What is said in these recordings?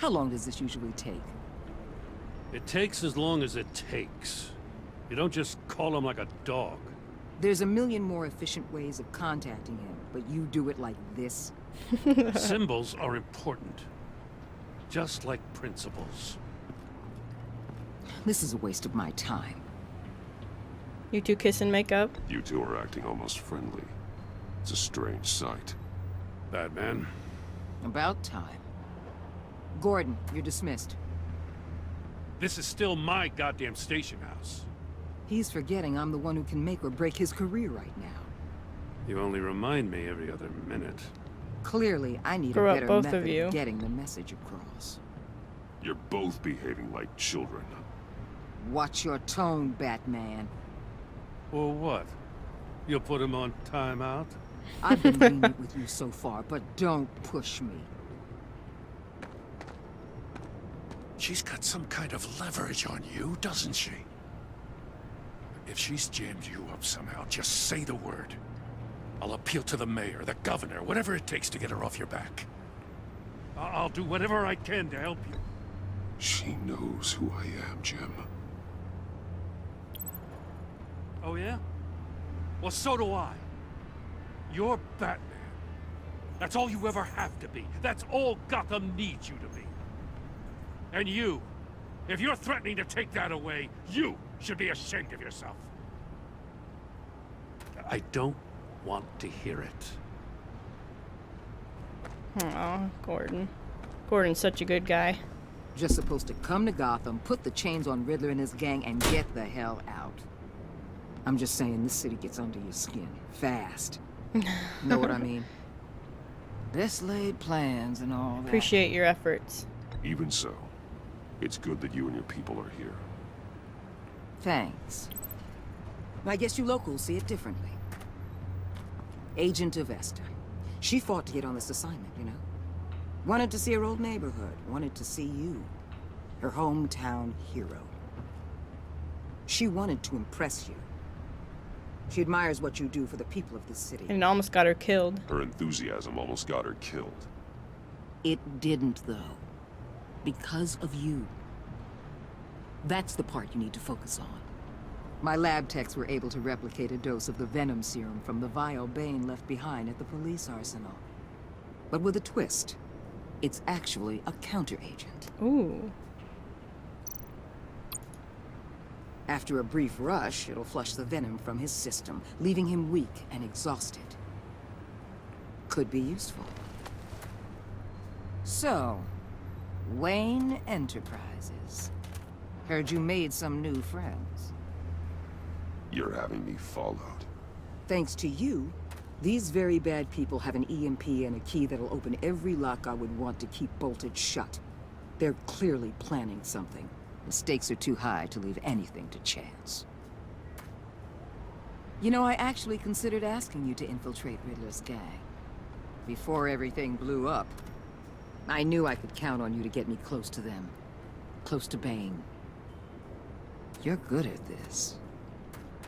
How long does this usually take? It takes as long as it takes. You don't just call him like a dog. There's a million more efficient ways of contacting him, but you do it like this? Symbols are important. Just like principles. This is a waste of my time. You two kiss and make up? You two are acting almost friendly. It's a strange sight. Batman. About time. Gordon, you're dismissed. This is still my goddamn station house. He's forgetting I'm the one who can make or break his career right now. You only remind me every other minute. Clearly, I need Grow a up, better both method of you. of getting the message across. You're both behaving like children. Watch your tone, Batman. Or what? You'll put him on timeout? I've been lenient with you so far, but don't push me. She's got some kind of leverage on you, doesn't she? If she's jammed you up somehow, just say the word. I'll appeal to the mayor, the governor, whatever it takes to get her off your back. I'll do whatever I can to help you. She knows who I am, Jim. Oh yeah? Well, so do I. You're Batman. That's all you ever have to be. That's all Gotham needs you to be. And you, if you're threatening to take that away, you should be ashamed of yourself. I don't want to hear it. Aw, Gordon. Gordon's such a good guy. Just supposed to come to Gotham, put the chains on Riddler and his gang, and get the hell out. I'm just saying, this city gets under your skin. Fast. Know what I mean? Best laid plans and all that. Appreciate your efforts. Even so, it's good that you and your people are here. Thanks. I guess you locals see it differently. Agent Avesta. She fought to get on this assignment, you know? Wanted to see her old neighborhood. Wanted to see you. Her hometown hero. She wanted to impress you. She admires what you do for the people of this city. And it almost got her killed. Her enthusiasm almost got her killed. It didn't, though. Because of you. That's the part you need to focus on. My lab techs were able to replicate a dose of the venom serum from the vial Bane left behind at the police arsenal. But with a twist. It's actually a counter-agent. Ooh. After a brief rush, it'll flush the venom from his system, leaving him weak and exhausted. Could be useful. So, Wayne Enterprises. Heard you made some new friends. You're having me followed. Thanks to you, these very bad people have an EMP and a key that'll open every lock I would want to keep bolted shut. They're clearly planning something. The stakes are too high to leave anything to chance. You know, I actually considered asking you to infiltrate Riddler's gang. Before everything blew up. I knew I could count on you to get me close to them. Close to Bane. You're good at this.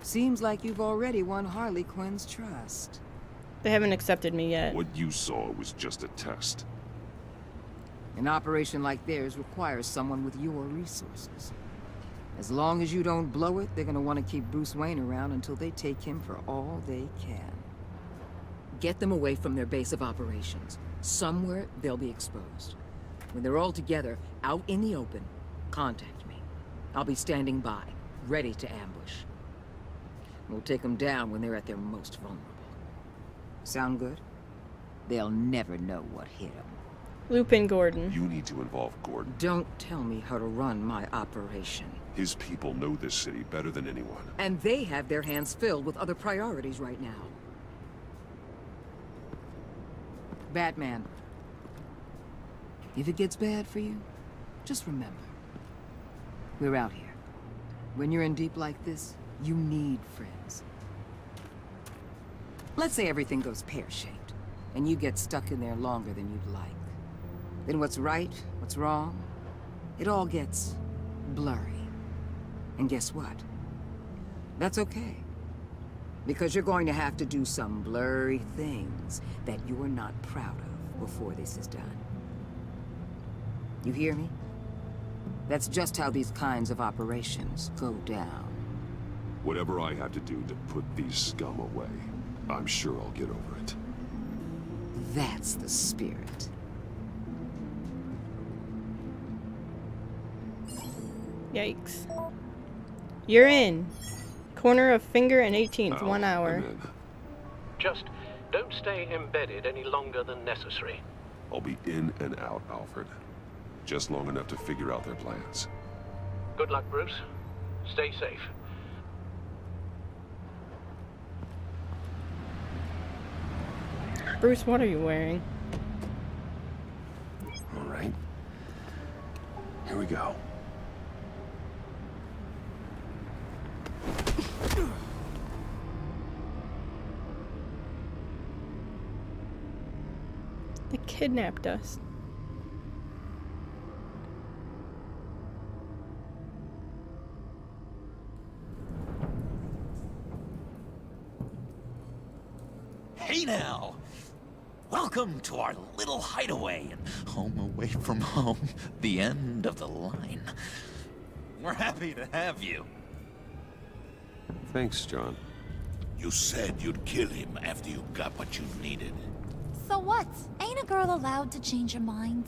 Seems like you've already won Harley Quinn's trust. They haven't accepted me yet. What you saw was just a test. An operation like theirs requires someone with your resources. As long as you don't blow it, they're gonna want to keep Bruce Wayne around until they take him for all they can. Get them away from their base of operations. Somewhere they'll be exposed. When they're all together, out in the open, contact me. I'll be standing by, ready to ambush. We'll take them down when they're at their most vulnerable. Sound good? They'll never know what hit them. Lupin Gordon. You need to involve Gordon. Don't tell me how to run my operation. His people know this city better than anyone. And they have their hands filled with other priorities right now. Batman. If it gets bad for you, just remember. We're out here. When you're in deep like this, you need friends. Let's say everything goes pear-shaped, and you get stuck in there longer than you'd like. Then what's right, what's wrong, it all gets blurry. And guess what? That's okay. Because you're going to have to do some blurry things that you're not proud of before this is done. You hear me? That's just how these kinds of operations go down. Whatever I have to do to put these scum away, I'm sure I'll get over it. That's the spirit. Yikes. You're in. Corner of Finger and 18th, 1 hour. I'm in. Just don't stay embedded any longer than necessary. I'll be in and out, Alfred. Just long enough to figure out their plans. Good luck, Bruce. Stay safe. Bruce, what are you wearing? All right. Here we go. They kidnapped us. Hey now! Welcome to our little hideaway and home away from home, the end of the line. We're happy to have you. Thanks, John. You said you'd kill him after you got what you needed. So what? Ain't a girl allowed to change her mind?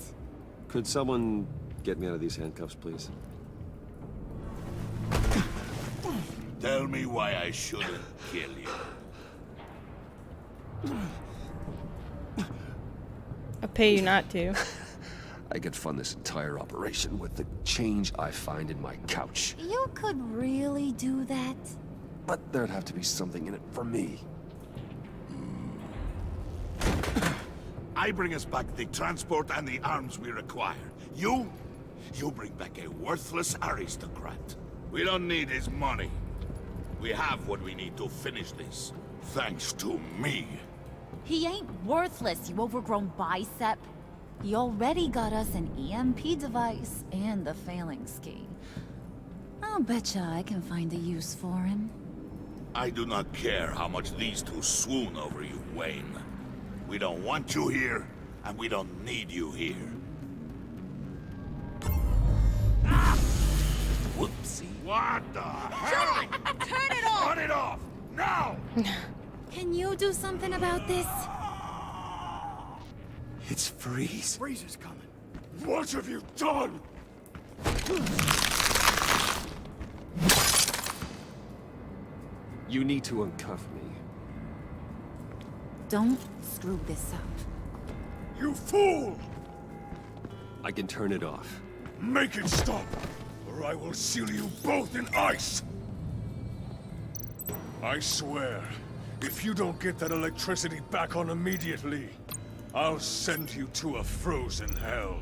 Could someone get me out of these handcuffs, please? Tell me why I shouldn't kill you. I'll pay you not to. I could fund this entire operation with the change I find in my couch. You could really do that? But there'd have to be something in it for me. I bring us back the transport and the arms we require. You bring back a worthless aristocrat. We don't need his money. We have what we need to finish this. Thanks to me. He ain't worthless, you overgrown bicep. He already got us an EMP device and the phalanx key. I'll betcha I can find a use for him. I do not care how much these two swoon over you, Wayne. We don't want you here, and we don't need you here. Ah! Whoopsie. What the hell? Turn it off! Turn it off! Now! Can you do something about this? It's Freeze. Freeze is coming. What have you done? You need to uncuff me. Don't screw this up. You fool! I can turn it off. Make it stop, or I will seal you both in ice! I swear, if you don't get that electricity back on immediately, I'll send you to a frozen hell.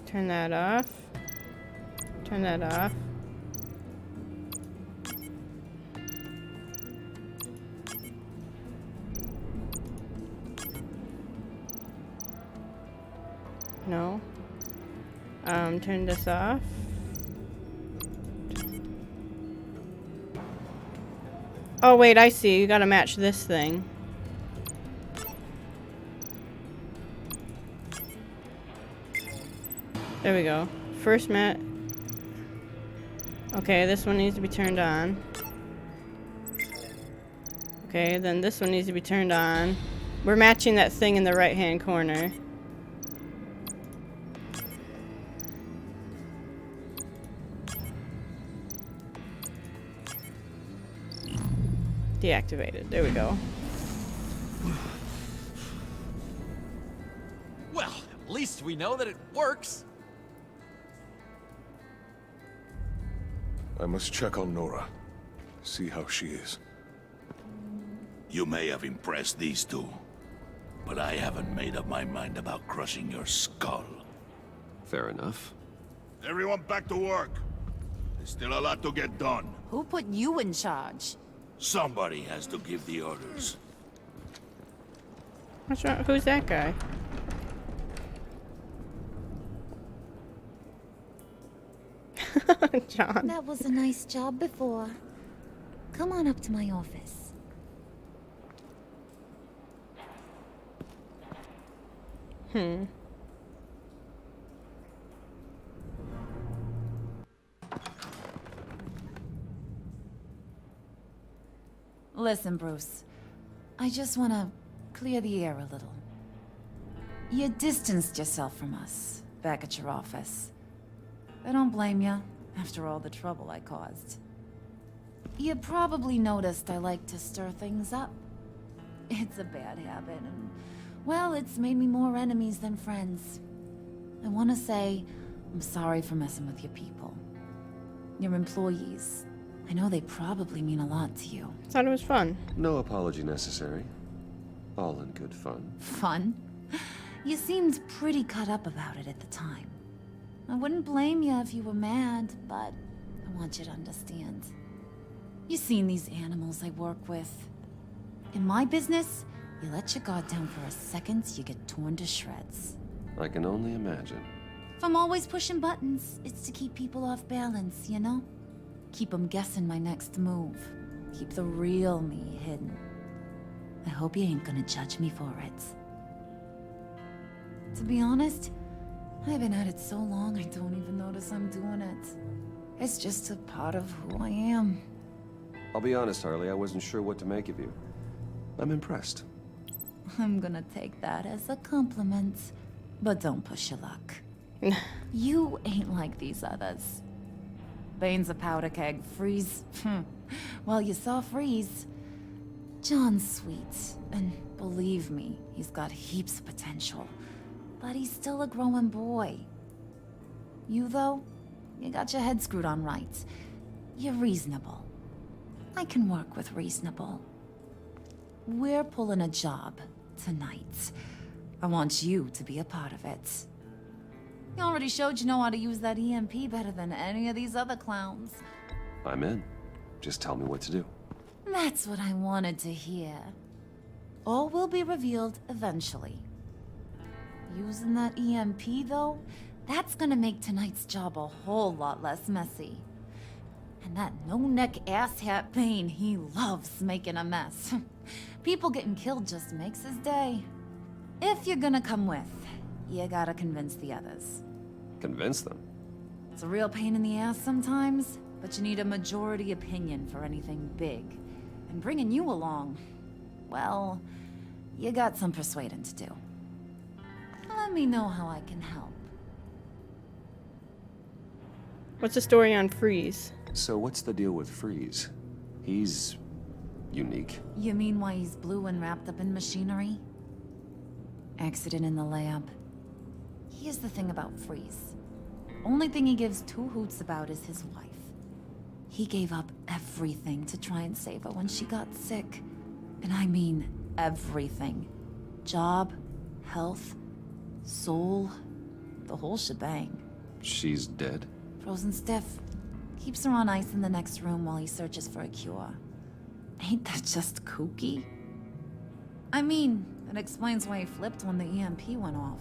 Turn that off. Turn that off. No. Turn this off. Oh wait, I see. You gotta match this thing. There we go. First mat. Okay, this one needs to be turned on. Okay, then this one needs to be turned on. We're matching that thing in the right-hand corner. Deactivated. There we go. Well, at least we know that it works. I must check on Nora. See how she is. You may have impressed these two, but I haven't made up my mind about crushing your skull. Fair enough. Everyone back to work. There's still a lot to get done. Who put you in charge? Somebody has to give the orders. What's wrong? Who's that guy? John. That was a nice job before. Come on up to my office. Listen, Bruce. I just want to clear the air a little. You distanced yourself from us back at your office. I don't blame you, after all the trouble I caused. You probably noticed I like to stir things up. It's a bad habit, and, well, it's made me more enemies than friends. I want to say I'm sorry for messing with your people. Your employees. I know they probably mean a lot to you. Thought it was fun. No apology necessary. All in good fun. Fun? You seemed pretty cut up about it at the time. I wouldn't blame you if you were mad, but I want you to understand. You've seen these animals I work with. In my business, you let your guard down for a second, you get torn to shreds. I can only imagine. If I'm always pushing buttons, it's to keep people off balance, you know? Keep them guessing my next move. Keep the real me hidden. I hope you ain't gonna judge me for it. To be honest, I've been at it so long I don't even notice I'm doing it. It's just a part of who I am. I'll be honest, Harley, I wasn't sure what to make of you. I'm impressed. I'm gonna take that as a compliment. But don't push your luck. You ain't like these others. Bane's a powder keg. Freeze. Well, you saw Freeze. John's sweet, and believe me, he's got heaps of potential. But he's still a growing boy. You, though, you got your head screwed on right. You're reasonable. I can work with reasonable. We're pulling a job tonight. I want you to be a part of it. You already showed you know how to use that EMP better than any of these other clowns. I'm in. Just tell me what to do. That's what I wanted to hear. All will be revealed eventually. Using that EMP, though, that's gonna make tonight's job a whole lot less messy. And that no-neck asshat Bane, he loves making a mess. People getting killed just makes his day. If you're gonna come with, you gotta convince the others. Convince them? It's a real pain in the ass sometimes, but you need a majority opinion for anything big. And bringing you along, well, you got some persuading to do. Let me know how I can help. What's the story on Freeze? So what's the deal with Freeze? He's unique. You mean why he's blue and wrapped up in machinery? Accident in the lab. Here's the thing about Freeze. Only thing he gives two hoots about is his wife. He gave up everything to try and save her when she got sick. And I mean everything. Job, health, soul, the whole shebang. She's dead? Frozen stiff. Keeps her on ice in the next room while he searches for a cure. Ain't that just kooky? I mean, it explains why he flipped when the EMP went off.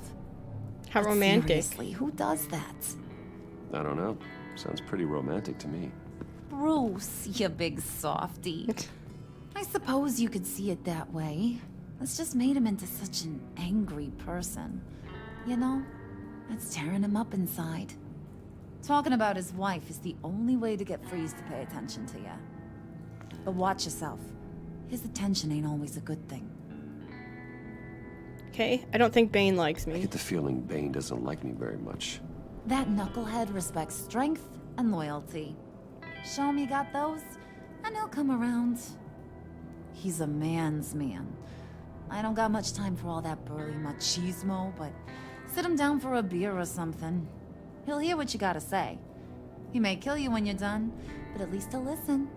How But romantic. seriously, who does that? I don't know. Sounds pretty romantic to me. Bruce, you big softy. I suppose you could see it that way. It's just made him into such an angry person. You know, it's tearing him up inside. Talking about his wife is the only way to get Freeze to pay attention to you. But watch yourself. His attention ain't always a good thing. Okay, I don't think Bane likes I me. get the feeling Bane doesn't like me very much. That knucklehead respects strength and loyalty. Show him you got those, and he'll come around. He's a man's man. I don't got much time for all that burly machismo, but sit him down for a beer or something. He'll hear what you gotta say. He may kill you when you're done, but at least he'll listen.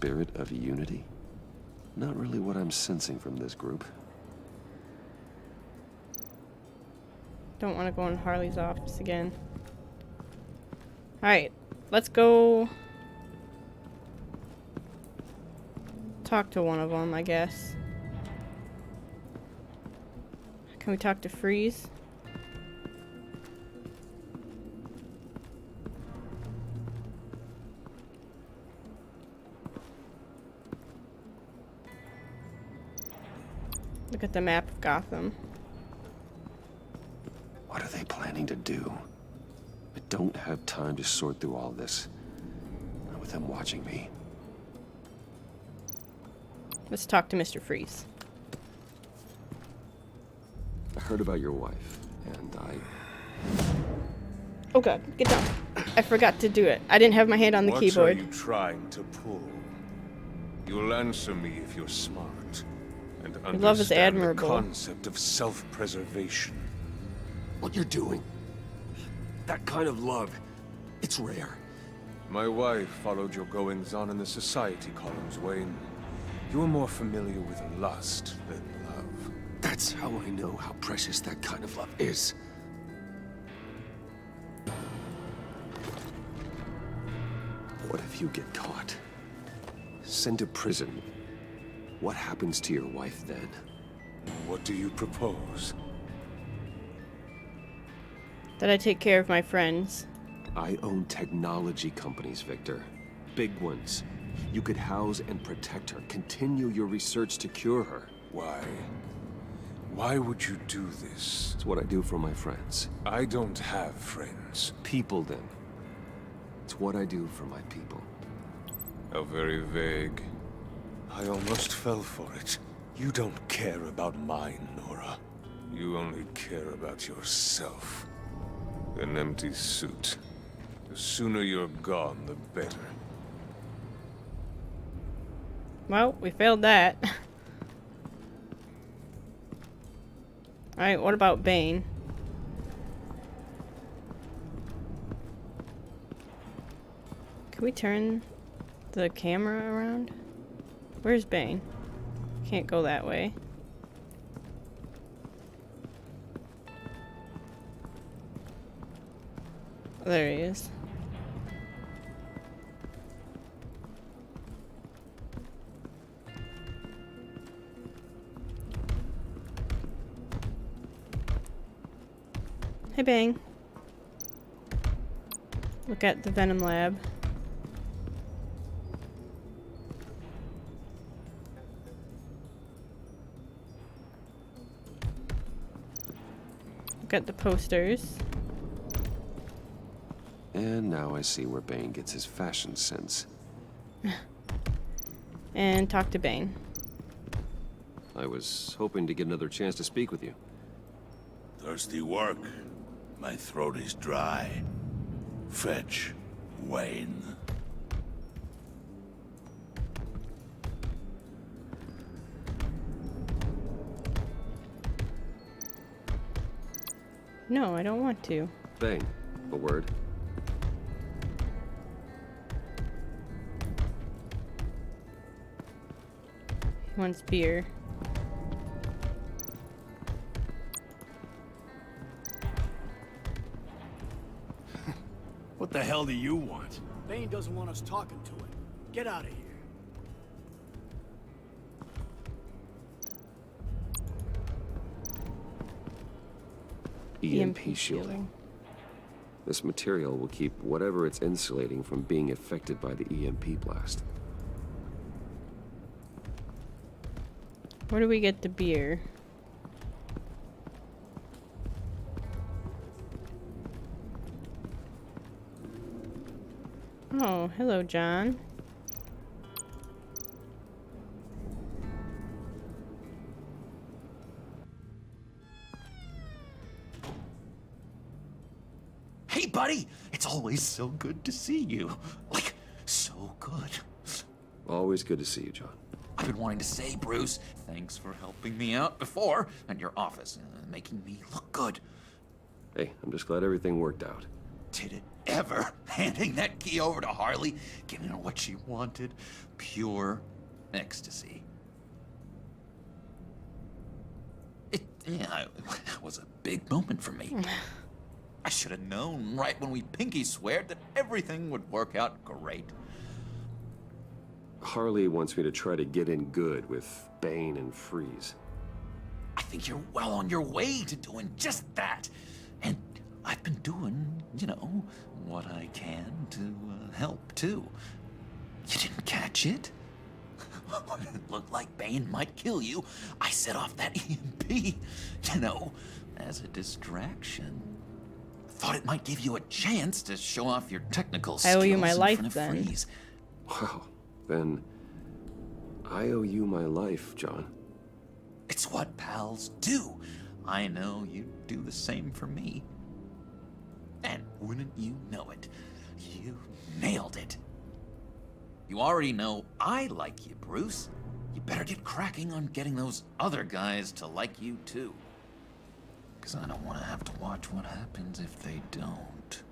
spirit of unity? Not really what I'm sensing from this group. Don't want to go in Harley's office again. Alright, let's go talk to one of them, I guess. Can we talk to Freeze? Look at the map of Gotham. What are they planning to do? I don't have time to sort through all this. Not with them watching me. Let's talk to Mr. Freeze. I heard about your wife, and Oh god, get down. I forgot to do it. I didn't have my hand on the keyboard. What are you trying to pull? You'll answer me if you're smart and Your love is understand the admirable. concept of self-preservation. what you're doing, that kind of love, it's rare. My wife followed your goings-on in the society columns, Wayne. You're more familiar with lust than love. That's how I know how precious that kind of love is. What if you get caught? Sent to prison. What happens to your wife then? What do you propose? That I take care of my friends. I own technology companies, Victor. Big ones. You could house and protect her. Continue your research to cure her. Why? Why would you do this? It's what I do for my friends. I don't have friends. People, then. It's what I do for my people. How very vague. I almost fell for it. You don't care about mine, Nora. You only care about yourself. An empty suit. The sooner you're gone, the better. Well, we failed that. Alright, what about Bane? Can we turn the camera around? Where's Bane? Can't go that way. There he is. Hey, Bang. Look at the Venom Lab. Look at the posters. And now I see where Bane gets his fashion sense. And talk to Bane. I was hoping to get another chance to speak with you. Thirsty work. My throat is dry. Fetch, Wayne. No, I don't want to. Bane, a word. He wants beer. What the hell do you want? Bane doesn't want us talking to him. Get out of here. EMP shielding. This material will keep whatever it's insulating from being affected by the EMP blast. Where do we get the beer? Oh, hello, John. Hey, buddy! It's always so good to see you. Like, so good. Always good to see you, John. I've been wanting to say, Bruce, thanks for helping me out before, and your office, making me look good. Hey, I'm just glad everything worked out. Did it? ever handing that key over to Harley, giving her what she wanted. Pure ecstasy. It was a big moment for me. I should have known right when we pinky sweared that everything would work out great. Harley wants me to try to get in good with Bane and Freeze. I think you're well on your way to doing just that. And I've been doing, you know, what I can to help, too. You didn't catch it? It looked like Bane might kill you. I set off that EMP, you know, as a distraction. Thought it might give you a chance to show off your technical skills. I owe you my in life, front of then. Freeze. Wow, then I owe you my life, John. It's what pals do. I know you'd do the same for me. And wouldn't you know it, you nailed it. You already know I like you, Bruce. You better get cracking on getting those other guys to like you, too. Because I don't want to have to watch what happens if they don't.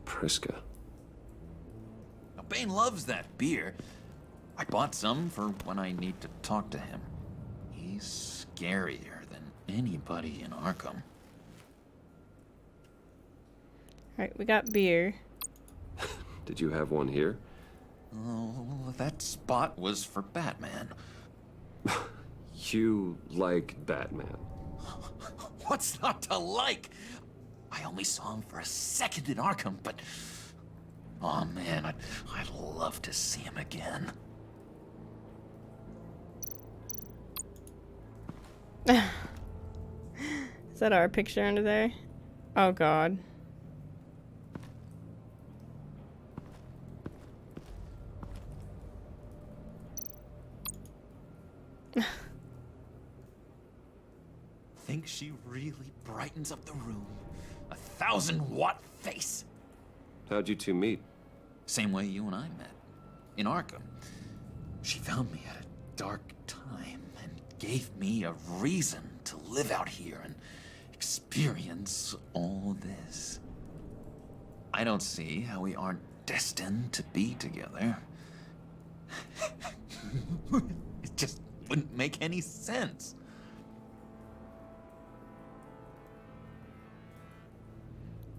Priska. Now, Bane loves that beer. I bought some for when I need to talk to him. He's scarier than anybody in Arkham. Alright, we got beer. Did you have one here? Oh, that spot was for Batman. You like Batman. What's not to like? I only saw him for a second in Arkham, but... oh man, I'd love to see him again. Is that our picture under there? Oh god. Think she really brightens up the room? 1,000-watt face. How'd you two meet? Same way you and I met. In Arkham. She found me at a dark time and gave me a reason to live out here and experience all this. I don't see how we aren't destined to be together. It just wouldn't make any sense.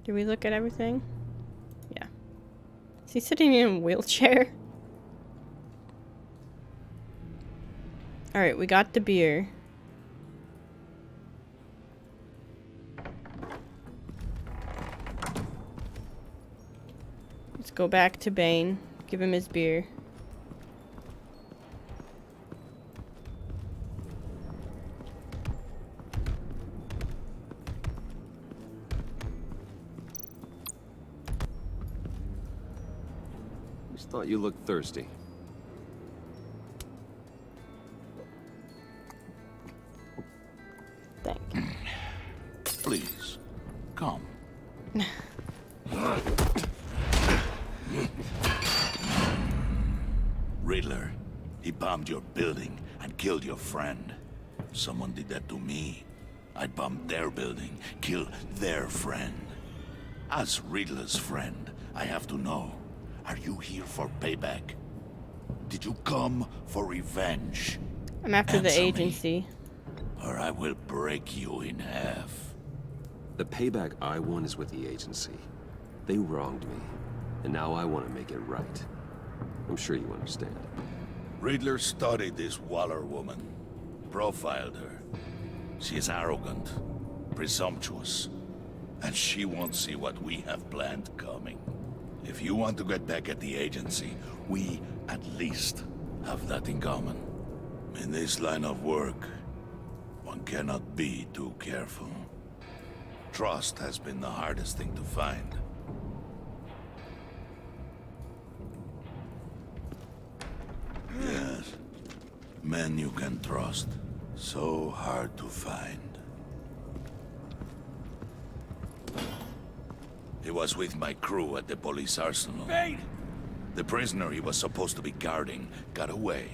Did we look at everything? Yeah. Is he sitting in a wheelchair? Alright, we got the beer. Let's go back to Bane. Give him his beer. Just thought you looked thirsty. Thank you. Please, come. Riddler, he bombed your building and killed your friend. Someone did that to me. I'd bomb their building, kill their friend. As Riddler's friend, I have to know, are you here for payback? Did you come for revenge? I'm after the Answer me, agency. or I will break you in half. The payback I want is with the agency. They wronged me, and now I want to make it right. I'm sure you understand. Riddler studied this Waller woman, profiled her. She is arrogant, presumptuous, and she won't see what we have planned coming. If you want to get back at the agency, we at least have that in common. In this line of work, one cannot be too careful. Trust has been the hardest thing to find. Yes. Men you can trust. So hard to find. He was with my crew at the police arsenal. Bane! The prisoner he was supposed to be guarding got away.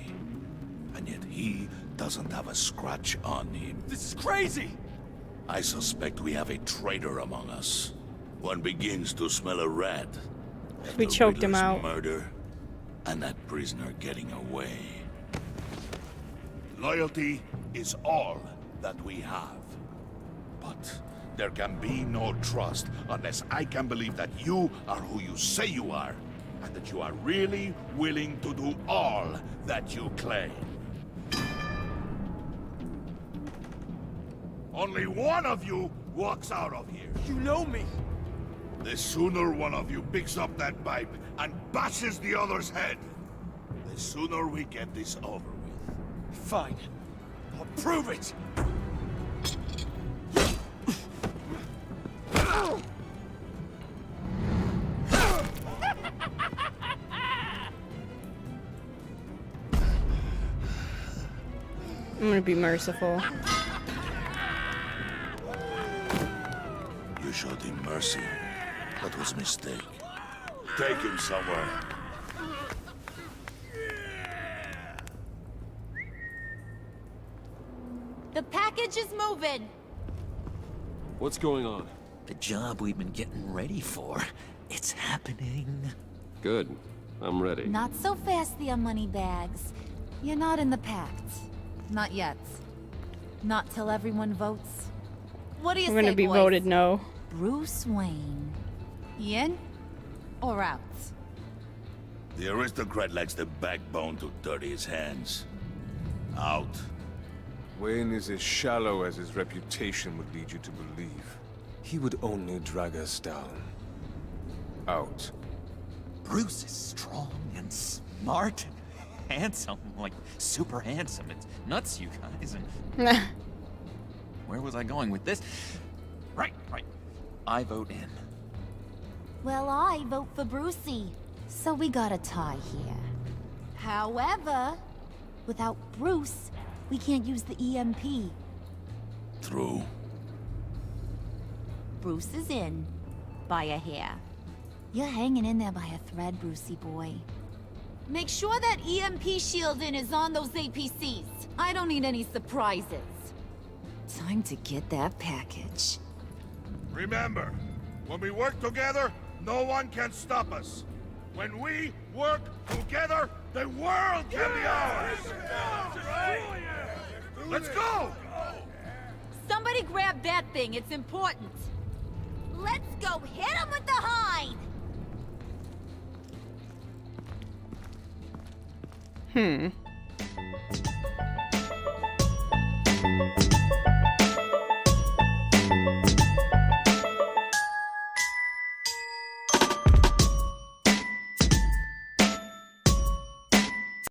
And yet he doesn't have a scratch on him. This is crazy! I suspect we have a traitor among us. One begins to smell a rat. We choked him Riddler's out. Murder, and that prisoner getting away. Loyalty is all that we have. But there can be no trust unless I can believe that you are who you say you are, and that you are really willing to do all that you claim. Only one of you walks out of here. You know me. The sooner one of you picks up that pipe and bashes the other's head, the sooner we get this over with. Fine. I'll prove it. I'm gonna be merciful. You showed him mercy. That was a mistake. Take him somewhere. The package is moving. What's going on? The job we've been getting ready for. It's happening. Good. I'm ready. Not so fast, the money bags. You're not in the pact. Not yet. Not till everyone votes. What do you say, We're gonna be boys? voted no. Bruce Wayne. In or out? The aristocrat lacks the backbone to dirty his hands. Out. Wayne is as shallow as his reputation would lead you to believe. He would only drag us down. Out. Bruce is strong and smart and handsome. Like, super handsome. It's nuts, you guys. And where was I going with this? Right. I vote in. Well, I vote for Brucey. So we got a tie here. However, without Bruce, we can't use the EMP. True. Bruce is in. By a hair. You're hanging in there by a thread, Brucey boy. Make sure that EMP shielding is on those APCs. I don't need any surprises. Time to get that package. Remember, when we work together, no one can stop us. When we work together, the world can be ours! Let's go! Somebody grab that thing, it's important. Let's go hit him with the hind!